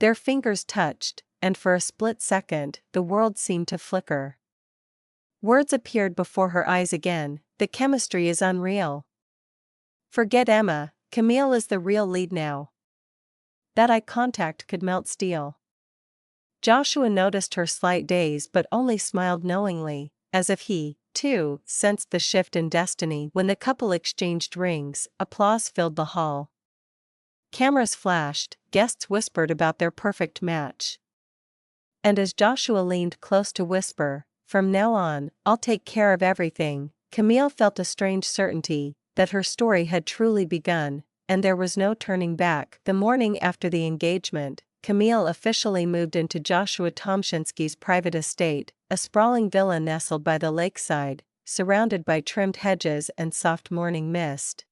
Their fingers touched, and for a split second, the world seemed to flicker. Words appeared before her eyes again. The chemistry is unreal. Forget Emma, Camille is the real lead now. That eye contact could melt steel. Joshua noticed her slight daze but only smiled knowingly, as if he, too, sensed the shift in destiny. When the couple exchanged rings, applause filled the hall. Cameras flashed, guests whispered about their perfect match. And as Joshua leaned close to whisper, "From now on, I'll take care of everything," Camille felt a strange certainty that her story had truly begun, and there was no turning back. The morning after the engagement, Camille officially moved into Joshua Tomshinsky's private estate, a sprawling villa nestled by the lakeside, surrounded by trimmed hedges and soft morning mist.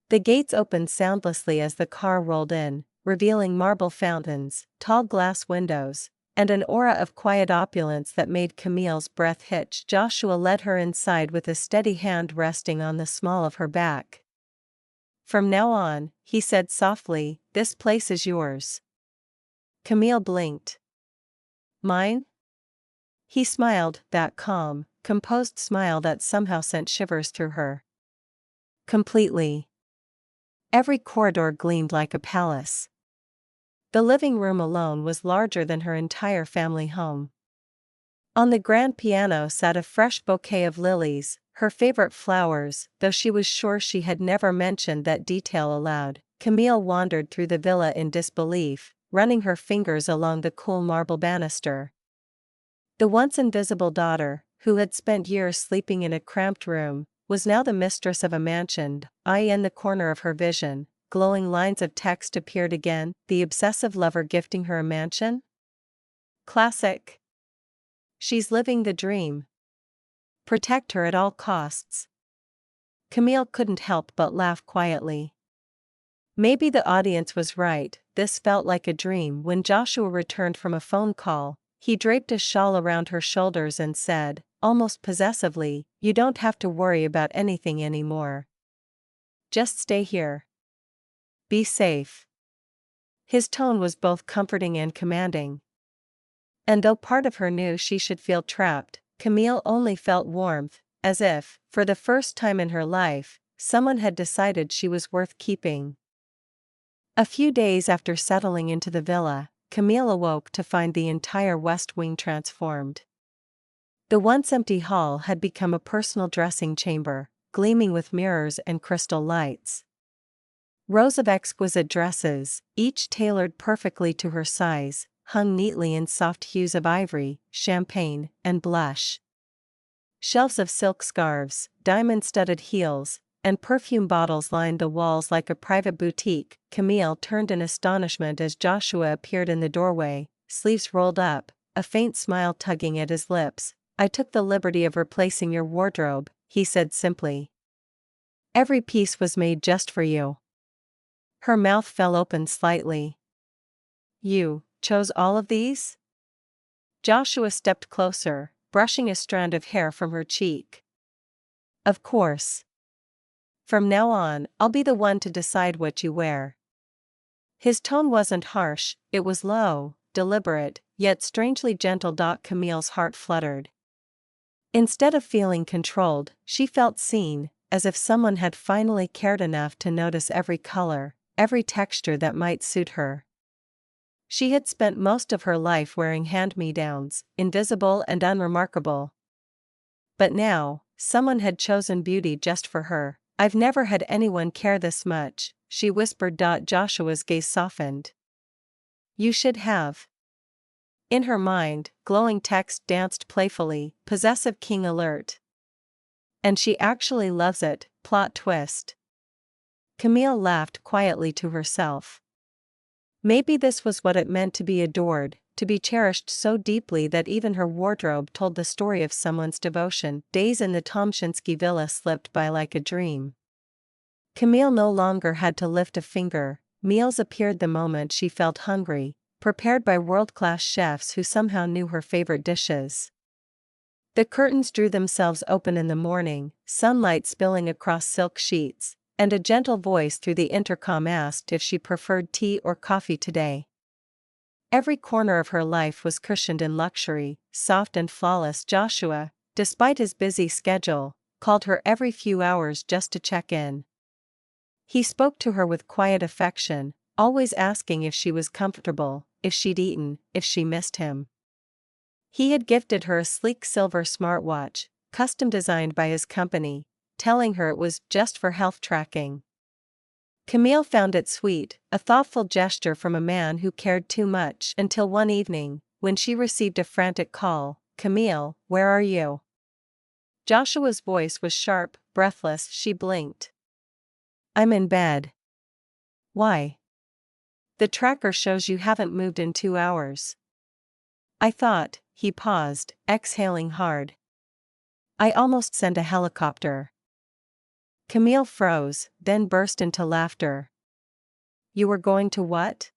The gates opened soundlessly as the car rolled in, revealing marble fountains, tall glass windows, and an aura of quiet opulence that made Camille's breath hitch. Joshua led her inside with a steady hand resting on the small of her back. "From now on," he said softly, "this place is yours." Camille blinked. "Mine?" He smiled, that calm, composed smile that somehow sent shivers through her. "Completely." Every corridor gleamed like a palace. The living room alone was larger than her entire family home. On the grand piano sat a fresh bouquet of lilies, her favorite flowers, though she was sure she had never mentioned that detail aloud. Camille wandered through the villa in disbelief, running her fingers along the cool marble banister. The once invisible daughter, who had spent years sleeping in a cramped room, was now the mistress of a mansion. In the corner of her vision, glowing lines of text appeared again, the obsessive lover gifting her a mansion? Classic. She's living the dream. Protect her at all costs. Camille couldn't help but laugh quietly. Maybe the audience was right, this felt like a dream. When Joshua returned from a phone call, he draped a shawl around her shoulders and said, almost possessively, "You don't have to worry about anything anymore. Just stay here. Be safe." His tone was both comforting and commanding. And though part of her knew she should feel trapped, Camille only felt warmth, as if, for the first time in her life, someone had decided she was worth keeping. A few days after settling into the villa, Camille awoke to find the entire West Wing transformed. The once empty hall had become a personal dressing chamber, gleaming with mirrors and crystal lights. Rows of exquisite dresses, each tailored perfectly to her size, hung neatly in soft hues of ivory, champagne, and blush. Shelves of silk scarves, diamond-studded heels, and perfume bottles lined the walls like a private boutique. Camille turned in astonishment as Joshua appeared in the doorway, sleeves rolled up, a faint smile tugging at his lips. "I took the liberty of replacing your wardrobe," he said simply. "Every piece was made just for you." Her mouth fell open slightly. "You chose all of these?" Joshua stepped closer, brushing a strand of hair from her cheek. "Of course. From now on, I'll be the one to decide what you wear." His tone wasn't harsh, it was low, deliberate, yet strangely gentle. Camille's heart fluttered. Instead of feeling controlled, she felt seen, as if someone had finally cared enough to notice every color, every texture that might suit her. She had spent most of her life wearing hand-me-downs, invisible and unremarkable. But now, someone had chosen beauty just for her. "I've never had anyone care this much," she whispered. Joshua's gaze softened. "You should have." In her mind, glowing text danced playfully, possessive king alert. "And she actually loves it," plot twist. Camille laughed quietly to herself. Maybe this was what it meant to be adored, to be cherished so deeply that even her wardrobe told the story of someone's devotion. Days in the Tomshinsky villa slipped by like a dream. Camille no longer had to lift a finger, meals appeared the moment she felt hungry, prepared by world-class chefs who somehow knew her favorite dishes. The curtains drew themselves open in the morning, sunlight spilling across silk sheets, and a gentle voice through the intercom asked if she preferred tea or coffee today. Every corner of her life was cushioned in luxury, soft and flawless. Joshua, despite his busy schedule, called her every few hours just to check in. He spoke to her with quiet affection, always asking if she was comfortable, if she'd eaten, if she missed him. He had gifted her a sleek silver smartwatch, custom designed by his company, telling her it was just for health tracking. Camille found it sweet, a thoughtful gesture from a man who cared too much, until one evening, when she received a frantic call. "Camille, where are you?" Joshua's voice was sharp, breathless. She blinked. "I'm in bed." "Why?" "The tracker shows you haven't moved in 2 hours." "I thought," he paused, exhaling hard. "I almost sent a helicopter." Camille froze, then burst into laughter. "You were going to what?"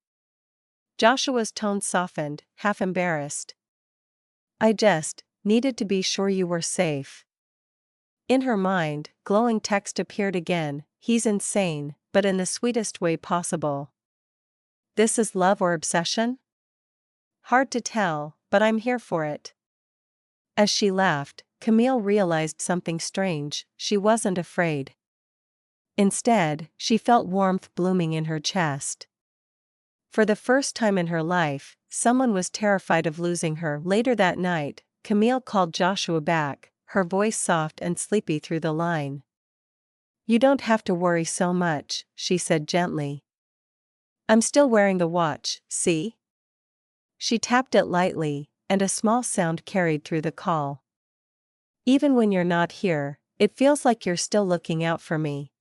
Joshua's tone softened, half embarrassed. "I just needed to be sure you were safe." In her mind, glowing text appeared again. "He's insane, but in the sweetest way possible." This is love or obsession? Hard to tell, but I'm here for it. As she laughed, Camille realized something strange. She wasn't afraid. Instead, she felt warmth blooming in her chest. For the first time in her life, someone was terrified of losing her. Later that night, Camille called Joshua back, her voice soft and sleepy through the line. "You don't have to worry so much," she said gently. "I'm still wearing the watch, see?" She tapped it lightly, and a small sound carried through the call. "Even when you're not here, it feels like you're still looking out for me."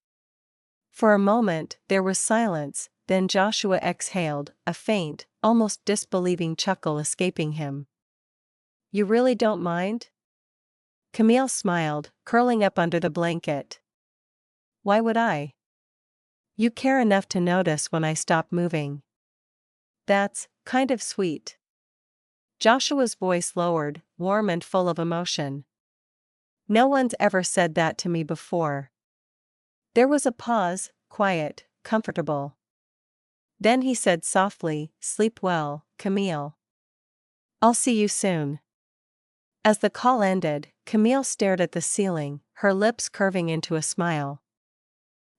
For a moment, there was silence, then Joshua exhaled, a faint, almost disbelieving chuckle escaping him. "You really don't mind?" Camille smiled, curling up under the blanket. "Why would I? You care enough to notice when I stop moving." "That's kind of sweet." Joshua's voice lowered, warm and full of emotion. "No one's ever said that to me before." There was a pause, quiet, comfortable. Then he said softly, "Sleep well, Camille. I'll see you soon." As the call ended, Camille stared at the ceiling, her lips curving into a smile.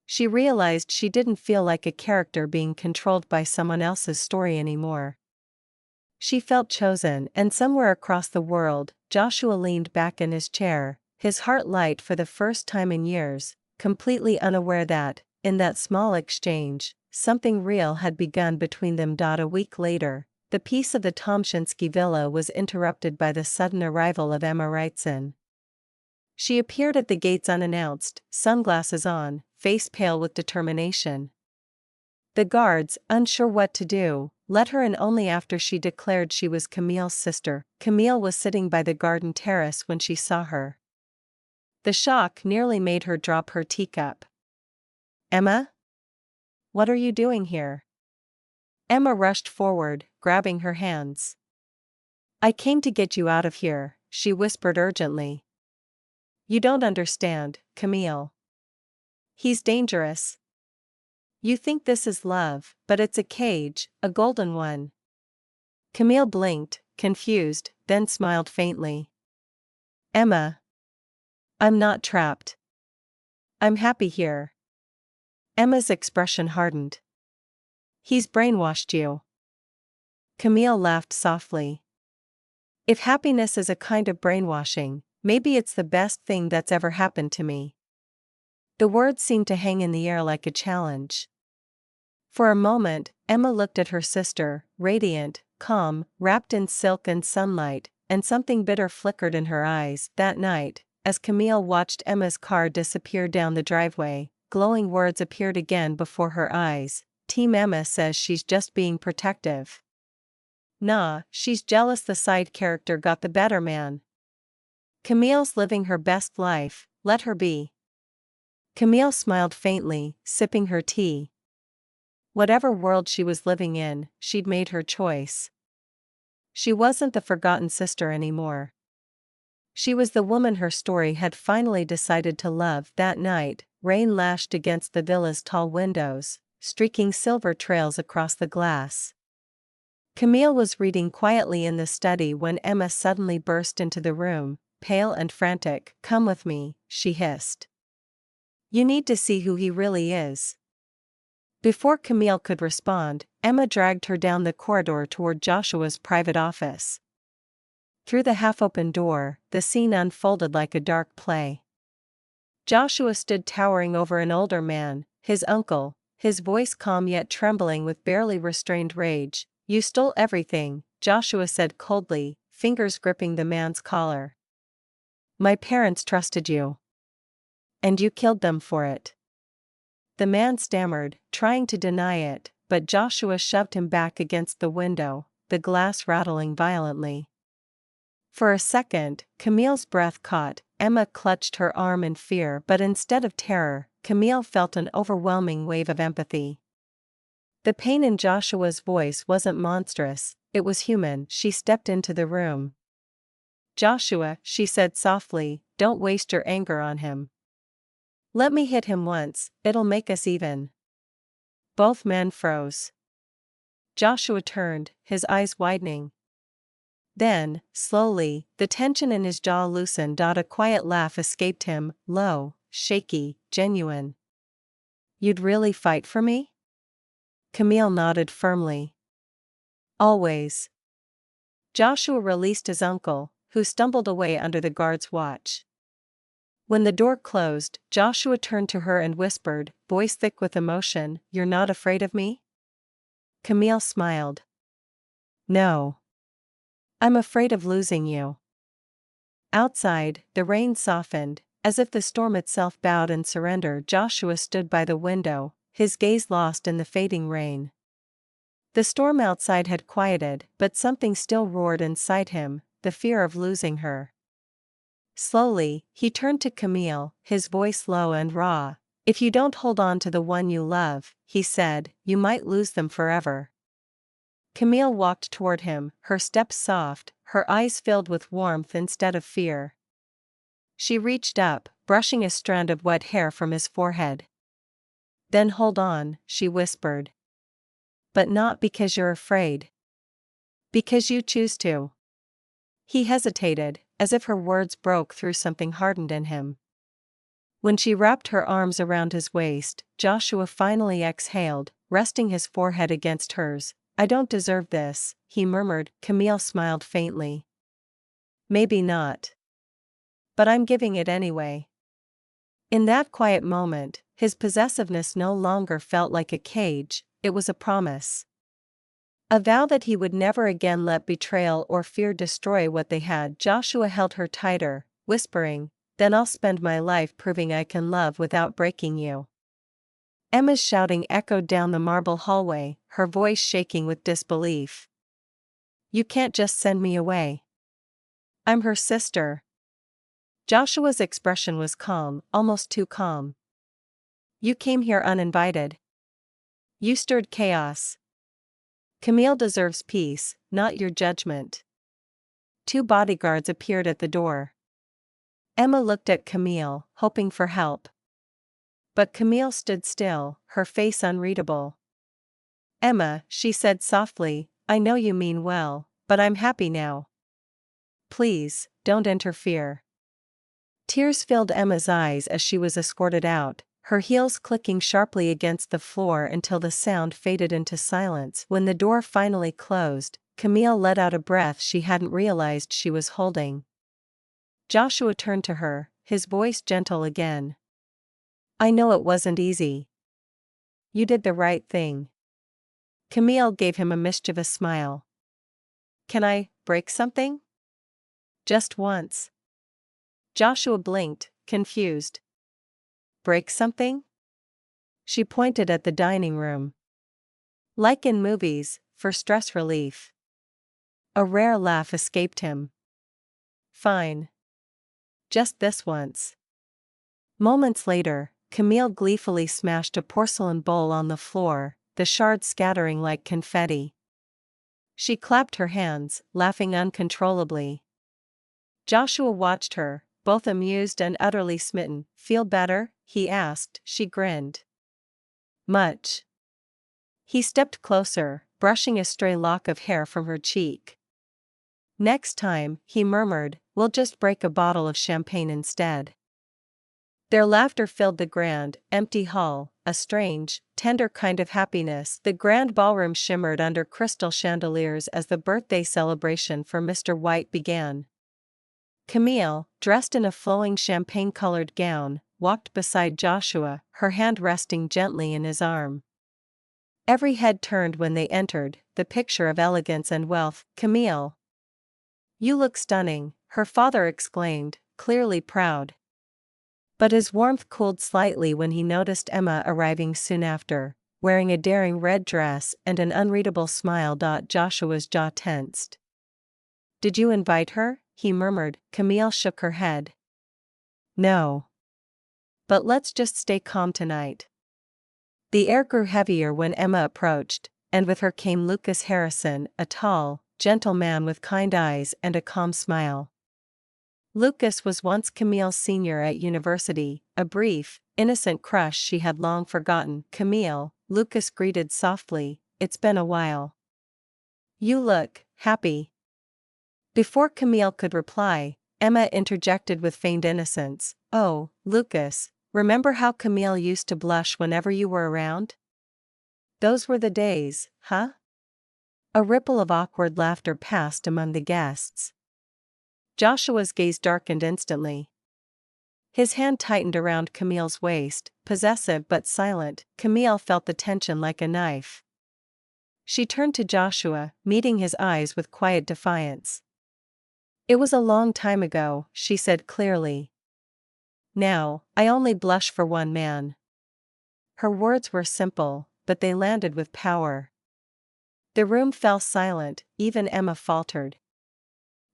She realized she didn't feel like a character being controlled by someone else's story anymore. She felt chosen, and somewhere across the world, Joshua leaned back in his chair, his heart light for the first time in years, completely unaware that, in that small exchange, something real had begun between them. A week later, the peace of the Tomshinsky villa was interrupted by the sudden arrival of Emma Wrightson. She appeared at the gates unannounced, sunglasses on, face pale with determination. The guards, unsure what to do, let her in only after she declared she was Camille's sister. Camille was sitting by the garden terrace when she saw her. The shock nearly made her drop her teacup. "Emma? What are you doing here?" Emma rushed forward, grabbing her hands. "I came to get you out of here," she whispered urgently. "You don't understand, Camille. He's dangerous. You think this is love, but it's a cage, a golden one." Camille blinked, confused, then smiled faintly. "Emma. I'm not trapped. I'm happy here." Emma's expression hardened. "He's brainwashed you." Camille laughed softly. "If happiness is a kind of brainwashing, maybe it's the best thing that's ever happened to me." The words seemed to hang in the air like a challenge. For a moment, Emma looked at her sister, radiant, calm, wrapped in silk and sunlight, and something bitter flickered in her eyes. That night, as Camille watched Emma's car disappear down the driveway, glowing words appeared again before her eyes. "Team Emma says she's just being protective. Nah, she's jealous the side character got the better man. Camille's living her best life, let her be." Camille smiled faintly, sipping her tea. Whatever world she was living in, she'd made her choice. She wasn't the forgotten sister anymore. She was the woman her story had finally decided to love. That night, rain lashed against the villa's tall windows, streaking silver trails across the glass. Camille was reading quietly in the study when Emma suddenly burst into the room, pale and frantic. "Come with me," she hissed. "You need to see who he really is." Before Camille could respond, Emma dragged her down the corridor toward Joshua's private office. Through the half-open door, the scene unfolded like a dark play. Joshua stood towering over an older man, his uncle, his voice calm yet trembling with barely restrained rage. "You stole everything," Joshua said coldly, fingers gripping the man's collar. "My parents trusted you. And you killed them for it." The man stammered, trying to deny it, but Joshua shoved him back against the window, the glass rattling violently. For a second, Camille's breath caught. Emma clutched her arm in fear, but instead of terror, Camille felt an overwhelming wave of empathy. The pain in Joshua's voice wasn't monstrous, it was human. She stepped into the room. "Joshua," she said softly, "don't waste your anger on him. Let me hit him once, it'll make us even." Both men froze. Joshua turned, his eyes widening. Then, slowly, the tension in his jaw loosened. A quiet laugh escaped him, low, shaky, genuine. "You'd really fight for me?" Camille nodded firmly. "Always." Joshua released his uncle, who stumbled away under the guard's watch. When the door closed, Joshua turned to her and whispered, voice thick with emotion, "You're not afraid of me?" Camille smiled. "No. I'm afraid of losing you." Outside, the rain softened, as if the storm itself bowed in surrender. Joshua stood by the window, his gaze lost in the fading rain. The storm outside had quieted, but something still roared inside him, the fear of losing her. Slowly, he turned to Camille, his voice low and raw. "If you don't hold on to the one you love," he said, "you might lose them forever." Camille walked toward him, her steps soft, her eyes filled with warmth instead of fear. She reached up, brushing a strand of wet hair from his forehead. "Then hold on," she whispered. "But not because you're afraid. Because you choose to." He hesitated, as if her words broke through something hardened in him. When she wrapped her arms around his waist, Joshua finally exhaled, resting his forehead against hers. "I don't deserve this," he murmured. Camille smiled faintly. "Maybe not. But I'm giving it anyway." In that quiet moment, his possessiveness no longer felt like a cage, it was a promise. A vow that he would never again let betrayal or fear destroy what they had. Joshua held her tighter, whispering, "Then I'll spend my life proving I can love without breaking you." Emma's shouting echoed down the marble hallway, her voice shaking with disbelief. "You can't just send me away. I'm her sister." Joshua's expression was calm, almost too calm. "You came here uninvited. You stirred chaos. Camille deserves peace, not your judgment." 2 bodyguards appeared at the door. Emma looked at Camille, hoping for help. But Camille stood still, her face unreadable. "Emma," she said softly, "I know you mean well, but I'm happy now. Please, don't interfere." Tears filled Emma's eyes as she was escorted out, her heels clicking sharply against the floor until the sound faded into silence. When the door finally closed, Camille let out a breath she hadn't realized she was holding. Joshua turned to her, his voice gentle again. "I know it wasn't easy. You did the right thing." Camille gave him a mischievous smile. "Can I break something? Just once?" Joshua blinked, confused. "Break something?" She pointed at the dining room. "Like in movies, for stress relief." A rare laugh escaped him. "Fine. Just this once." Moments later, Camille gleefully smashed a porcelain bowl on the floor, the shards scattering like confetti. She clapped her hands, laughing uncontrollably. Joshua watched her, both amused and utterly smitten. "Feel better?" he asked. She grinned. "Much." He stepped closer, brushing a stray lock of hair from her cheek. Next time, he murmured, we'll just break a bottle of champagne instead. Their laughter filled the grand, empty hall, a strange, tender kind of happiness. The grand ballroom shimmered under crystal chandeliers as the birthday celebration for Mr. White began. Camille, dressed in a flowing champagne-colored gown, walked beside Joshua, her hand resting gently in his arm. Every head turned when they entered, the picture of elegance and wealth. Camille, you look stunning, her father exclaimed, clearly proud. But his warmth cooled slightly when he noticed Emma arriving soon after, wearing a daring red dress and an unreadable smile. Joshua's jaw tensed. Did you invite her? He murmured. Camille shook her head. No. But let's just stay calm tonight. The air grew heavier when Emma approached, and with her came Lucas Harrison, a tall, gentle man with kind eyes and a calm smile. Lucas was once Camille's senior at university, a brief, innocent crush she had long forgotten. Camille, Lucas greeted softly, it's been a while. You look happy. Before Camille could reply, Emma interjected with feigned innocence, oh, Lucas, remember how Camille used to blush whenever you were around? Those were the days, huh? A ripple of awkward laughter passed among the guests. Joshua's gaze darkened instantly. His hand tightened around Camille's waist, possessive but silent. Camille felt the tension like a knife. She turned to Joshua, meeting his eyes with quiet defiance. It was a long time ago, she said clearly. Now, I only blush for one man. Her words were simple, but they landed with power. The room fell silent, even Emma faltered.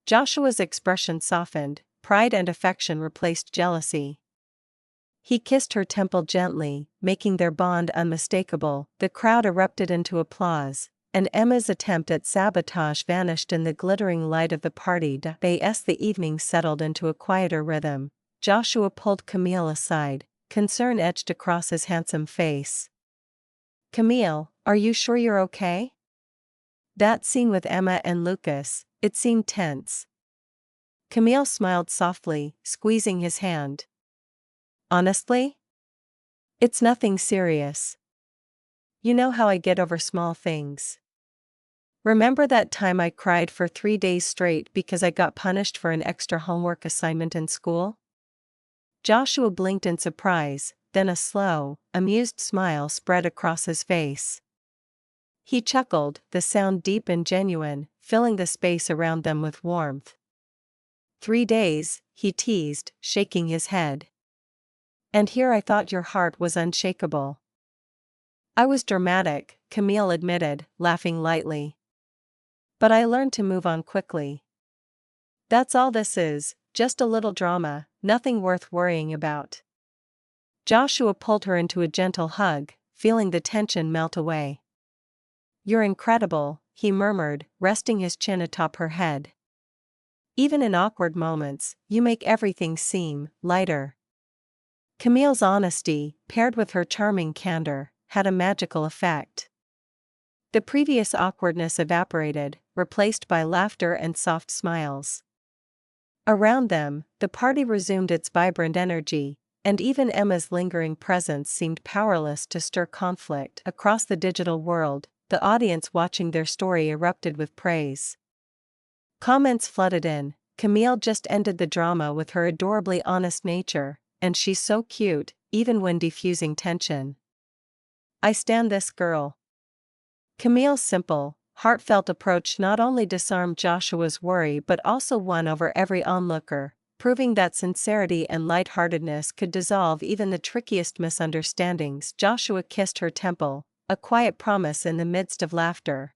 Joshua's expression softened, pride and affection replaced jealousy. He kissed her temple gently, making their bond unmistakable. The crowd erupted into applause, and Emma's attempt at sabotage vanished in the glittering light of the party. As the evening settled into a quieter rhythm, Joshua pulled Camille aside, concern etched across his handsome face. Camille, are you sure you're okay? That scene with Emma and Lucas, it seemed tense. Camille smiled softly, squeezing his hand. Honestly? It's nothing serious. You know how I get over small things. Remember that time I cried for 3 days straight because I got punished for an extra homework assignment in school? Joshua blinked in surprise, then a slow, amused smile spread across his face. He chuckled, the sound deep and genuine, filling the space around them with warmth. 3 days, he teased, shaking his head. And here I thought your heart was unshakable. I was dramatic, Camille admitted, laughing lightly. But I learned to move on quickly. That's all this is, just a little drama, nothing worth worrying about. Joshua pulled her into a gentle hug, feeling the tension melt away. You're incredible, he murmured, resting his chin atop her head. Even in awkward moments, you make everything seem lighter. Camille's honesty, paired with her charming candor, had a magical effect. The previous awkwardness evaporated, replaced by laughter and soft smiles. Around them, the party resumed its vibrant energy, and even Emma's lingering presence seemed powerless to stir conflict. Across the digital world, the audience watching their story erupted with praise. Comments flooded in. Camille just ended the drama with her adorably honest nature, and she's so cute, even when diffusing tension. I stand this girl. Camille's simple, heartfelt approach not only disarmed Joshua's worry but also won over every onlooker, proving that sincerity and lightheartedness could dissolve even the trickiest misunderstandings. Joshua kissed her temple, a quiet promise in the midst of laughter.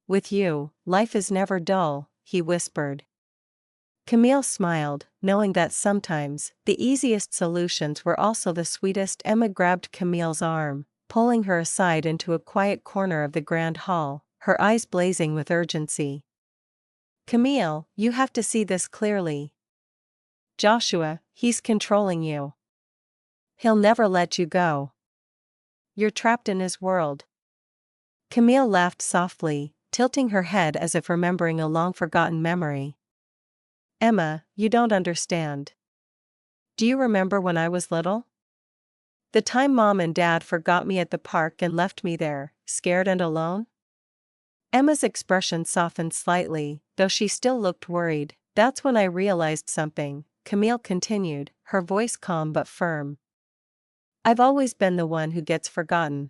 With you, life is never dull, he whispered. Camille smiled, knowing that sometimes, the easiest solutions were also the sweetest. Emma grabbed Camille's arm, pulling her aside into a quiet corner of the grand hall, her eyes blazing with urgency. Camille, you have to see this clearly. Joshua, he's controlling you. He'll never let you go. You're trapped in his world. Camille laughed softly, tilting her head as if remembering a long-forgotten memory. Emma, you don't understand. Do you remember when I was little? The time Mom and Dad forgot me at the park and left me there, scared and alone? Emma's expression softened slightly, though she still looked worried. That's when I realized something, Camille continued, her voice calm but firm. I've always been the one who gets forgotten.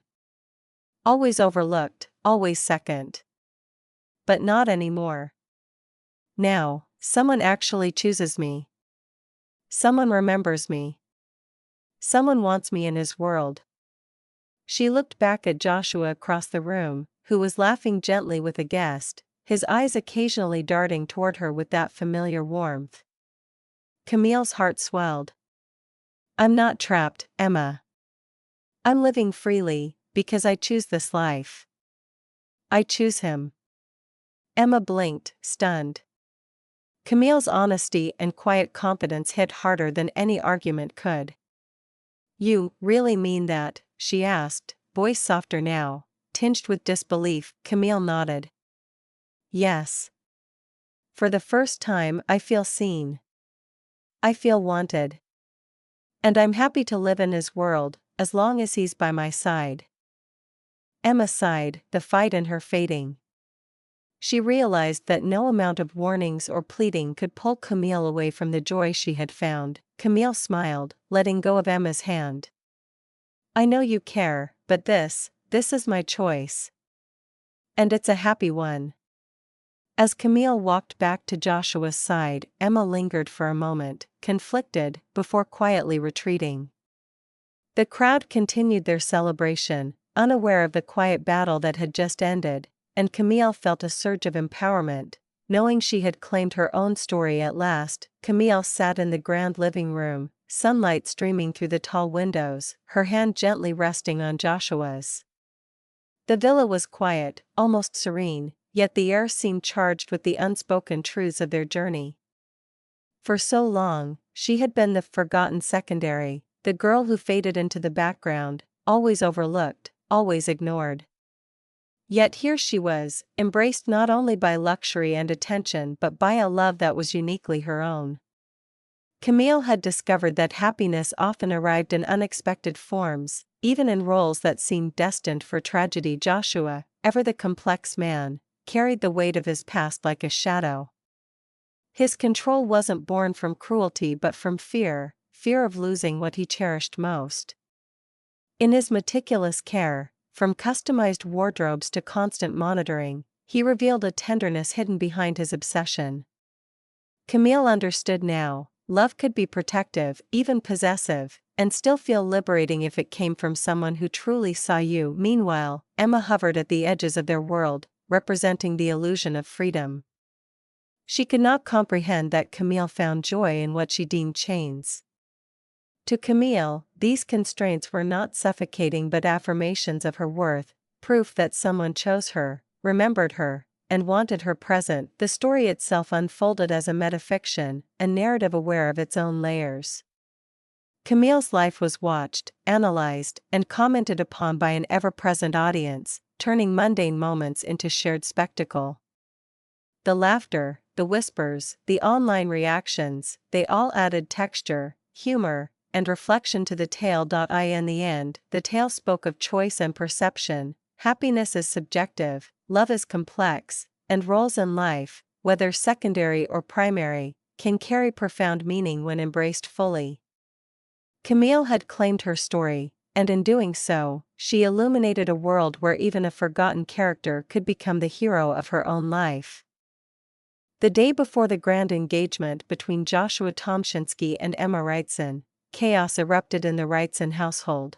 Always overlooked, always second. But not anymore. Now, someone actually chooses me. Someone remembers me. Someone wants me in his world. She looked back at Joshua across the room, who was laughing gently with a guest, his eyes occasionally darting toward her with that familiar warmth. Camille's heart swelled. I'm not trapped, Emma. I'm living freely, because I choose this life. I choose him. Emma blinked, stunned. Camille's honesty and quiet confidence hit harder than any argument could. You really mean that? She asked, voice softer now, tinged with disbelief. Camille nodded. Yes. For the first time I feel seen. I feel wanted. And I'm happy to live in his world, as long as he's by my side. Emma sighed, the fight in her fading. She realized that no amount of warnings or pleading could pull Camille away from the joy she had found. Camille smiled, letting go of Emma's hand. I know you care, but this is my choice. And it's a happy one. As Camille walked back to Joshua's side, Emma lingered for a moment, conflicted, before quietly retreating. The crowd continued their celebration, unaware of the quiet battle that had just ended, and Camille felt a surge of empowerment, knowing she had claimed her own story at last. Camille sat in the grand living room, sunlight streaming through the tall windows, her hand gently resting on Joshua's. The villa was quiet, almost serene, yet the air seemed charged with the unspoken truths of their journey. For so long, she had been the forgotten secondary, the girl who faded into the background, always overlooked, always ignored. Yet here she was, embraced not only by luxury and attention but by a love that was uniquely her own. Camille had discovered that happiness often arrived in unexpected forms, even in roles that seemed destined for tragedy. Joshua, ever the complex man, carried the weight of his past like a shadow. His control wasn't born from cruelty but from fear of losing what he cherished most. In his meticulous care, from customized wardrobes to constant monitoring, he revealed a tenderness hidden behind his obsession. Camille understood now, love could be protective, even possessive, and still feel liberating if it came from someone who truly saw you. Meanwhile, Emma hovered at the edges of their world, representing the illusion of freedom. She could not comprehend that Camille found joy in what she deemed chains. To Camille, these constraints were not suffocating but affirmations of her worth, proof that someone chose her, remembered her, and wanted her present. The story itself unfolded as a metafiction, a narrative aware of its own layers. Camille's life was watched, analyzed, and commented upon by an ever-present audience, turning mundane moments into shared spectacle. The laughter, the whispers, the online reactions, they all added texture, humor, and reflection to the tale. In the end, the tale spoke of choice and perception. Happiness is subjective, love is complex, and roles in life, whether secondary or primary, can carry profound meaning when embraced fully. Camille had claimed her story, and in doing so, she illuminated a world where even a forgotten character could become the hero of her own life. The day before the grand engagement between Joshua Tomshinsky and Emma Wrightson, chaos erupted in the Wrightson household.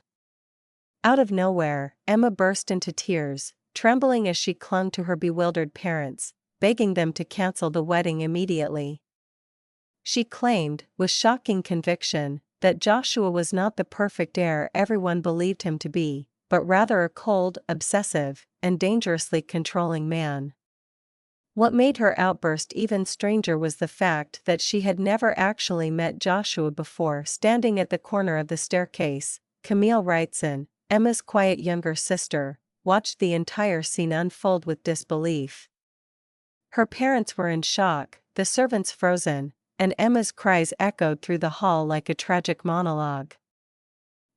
Out of nowhere, Emma burst into tears, trembling as she clung to her bewildered parents, begging them to cancel the wedding immediately. She claimed, with shocking conviction, that Joshua was not the perfect heir everyone believed him to be, but rather a cold, obsessive, and dangerously controlling man. What made her outburst even stranger was the fact that she had never actually met Joshua before. Standing at the corner of the staircase, Camille Wrightson, Emma's quiet younger sister, watched the entire scene unfold with disbelief. Her parents were in shock, the servants frozen, and Emma's cries echoed through the hall like a tragic monologue.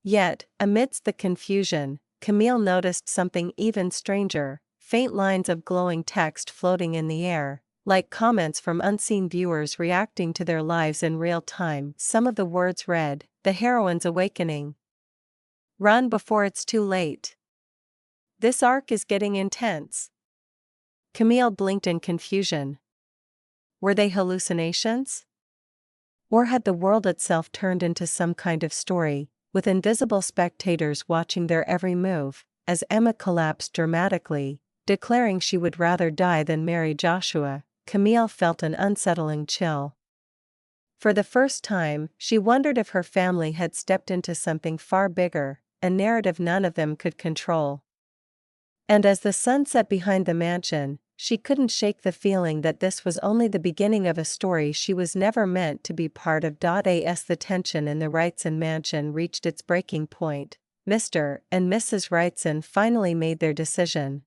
Yet, amidst the confusion, Camille noticed something even stranger: faint lines of glowing text floating in the air, like comments from unseen viewers reacting to their lives in real time. Some of the words read, "The heroine's awakening. Run before it's too late. This arc is getting intense." Camille blinked in confusion. Were they hallucinations? Or had the world itself turned into some kind of story, with invisible spectators watching their every move? As Emma collapsed dramatically, declaring she would rather die than marry Joshua, Camille felt an unsettling chill. For the first time, she wondered if her family had stepped into something far bigger, a narrative none of them could control. And as the sun set behind the mansion, she couldn't shake the feeling that this was only the beginning of a story she was never meant to be part of. As the tension in the Wrightson mansion reached its breaking point, Mr. and Mrs. Wrightson finally made their decision.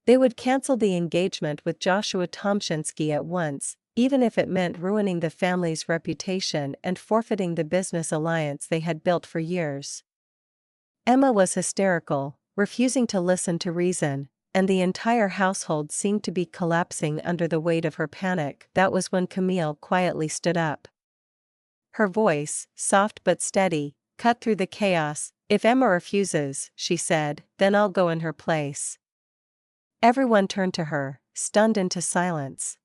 They would cancel the engagement with Joshua Tomshinsky at once, even if it meant ruining the family's reputation and forfeiting the business alliance they had built for years. Emma was hysterical, refusing to listen to reason, and the entire household seemed to be collapsing under the weight of her panic. That was when Camille quietly stood up. Her voice, soft but steady, cut through the chaos. "If Emma refuses," she said, "then I'll go in her place." Everyone turned to her, stunned into silence.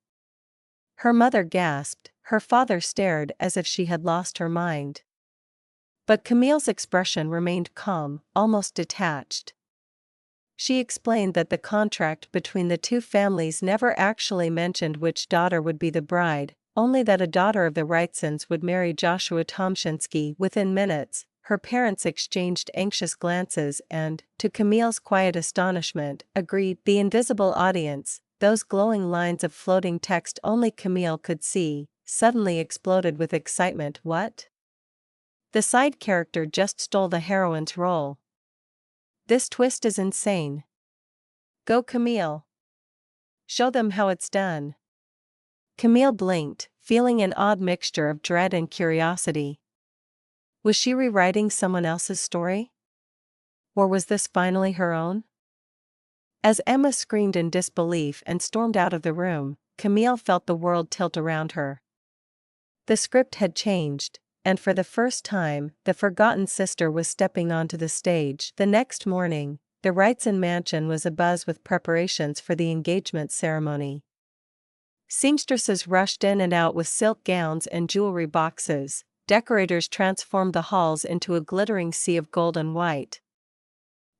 Her mother gasped, her father stared as if she had lost her mind. But Camille's expression remained calm, almost detached. She explained that the contract between the two families never actually mentioned which daughter would be the bride, only that a daughter of the Wrightsons would marry Joshua Tomshinsky. Within minutes, her parents exchanged anxious glances and, to Camille's quiet astonishment, agreed. The invisible audience, those glowing lines of floating text only Camille could see, suddenly exploded with excitement. What? The side character just stole the heroine's role. This twist is insane. Go Camille. Show them how it's done. Camille blinked, feeling an odd mixture of dread and curiosity. Was she rewriting someone else's story? Or was this finally her own? As Emma screamed in disbelief and stormed out of the room, Camille felt the world tilt around her. The script had changed, and for the first time, the forgotten sister was stepping onto the stage. The next morning, the Wrightson mansion was abuzz with preparations for the engagement ceremony. Seamstresses rushed in and out with silk gowns and jewelry boxes. Decorators transformed the halls into a glittering sea of gold and white.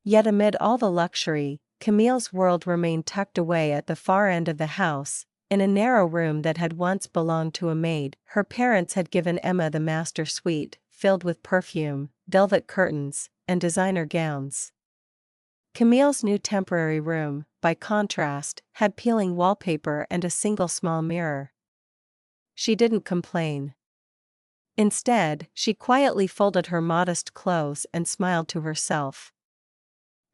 Yet amid all the luxury, Camille's world remained tucked away at the far end of the house, in a narrow room that had once belonged to a maid. Her parents had given Emma the master suite, filled with perfume, velvet curtains, and designer gowns. Camille's new temporary room, by contrast, had peeling wallpaper and a single small mirror. She didn't complain. Instead, she quietly folded her modest clothes and smiled to herself.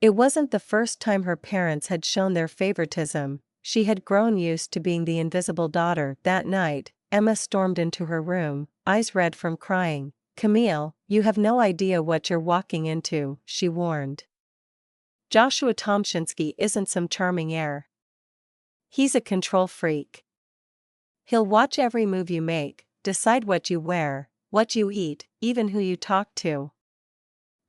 It wasn't the first time her parents had shown their favoritism. She had grown used to being the invisible daughter. That night, Emma stormed into her room, eyes red from crying. "Camille, you have no idea what you're walking into," she warned. "Joshua Tomshinsky isn't some charming heir. He's a control freak. He'll watch every move you make, decide what you wear, what you eat, even who you talk to."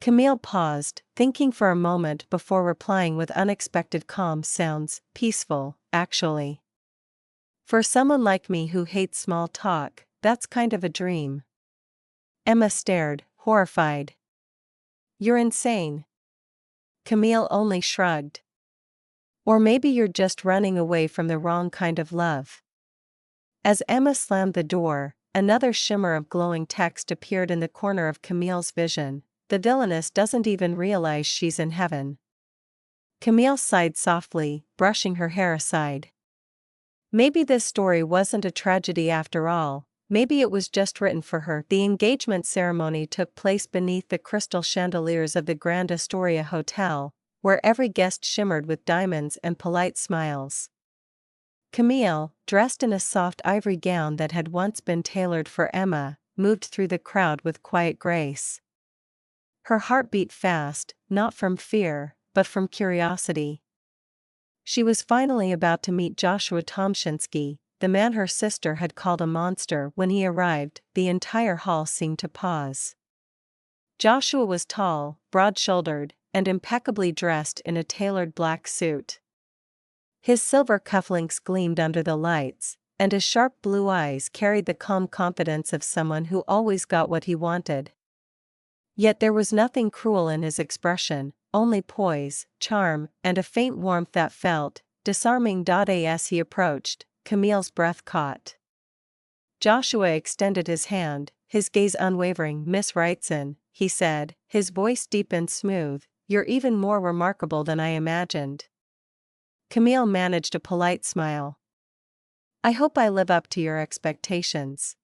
Camille paused, thinking for a moment before replying with unexpected calm. "Sounds peaceful, actually. For someone like me who hates small talk, that's kind of a dream." Emma stared, horrified. "You're insane." Camille only shrugged. "Or maybe you're just running away from the wrong kind of love." As Emma slammed the door, another shimmer of glowing text appeared in the corner of Camille's vision. "The villainess doesn't even realize she's in heaven." Camille sighed softly, brushing her hair aside. Maybe this story wasn't a tragedy after all. Maybe it was just written for her. The engagement ceremony took place beneath the crystal chandeliers of the Grand Astoria Hotel, where every guest shimmered with diamonds and polite smiles. Camille, dressed in a soft ivory gown that had once been tailored for Emma, moved through the crowd with quiet grace. Her heart beat fast, not from fear, but from curiosity. She was finally about to meet Joshua Tomshinsky, the man her sister had called a monster. When he arrived, the entire hall seemed to pause. Joshua was tall, broad-shouldered, and impeccably dressed in a tailored black suit. His silver cufflinks gleamed under the lights, and his sharp blue eyes carried the calm confidence of someone who always got what he wanted. Yet there was nothing cruel in his expression, only poise, charm, and a faint warmth that felt disarming. As he approached, Camille's breath caught. Joshua extended his hand, his gaze unwavering. "Miss Wrightson," he said, his voice deep and smooth, "you're even more remarkable than I imagined." Camille managed a polite smile. "I hope I live up to your expectations."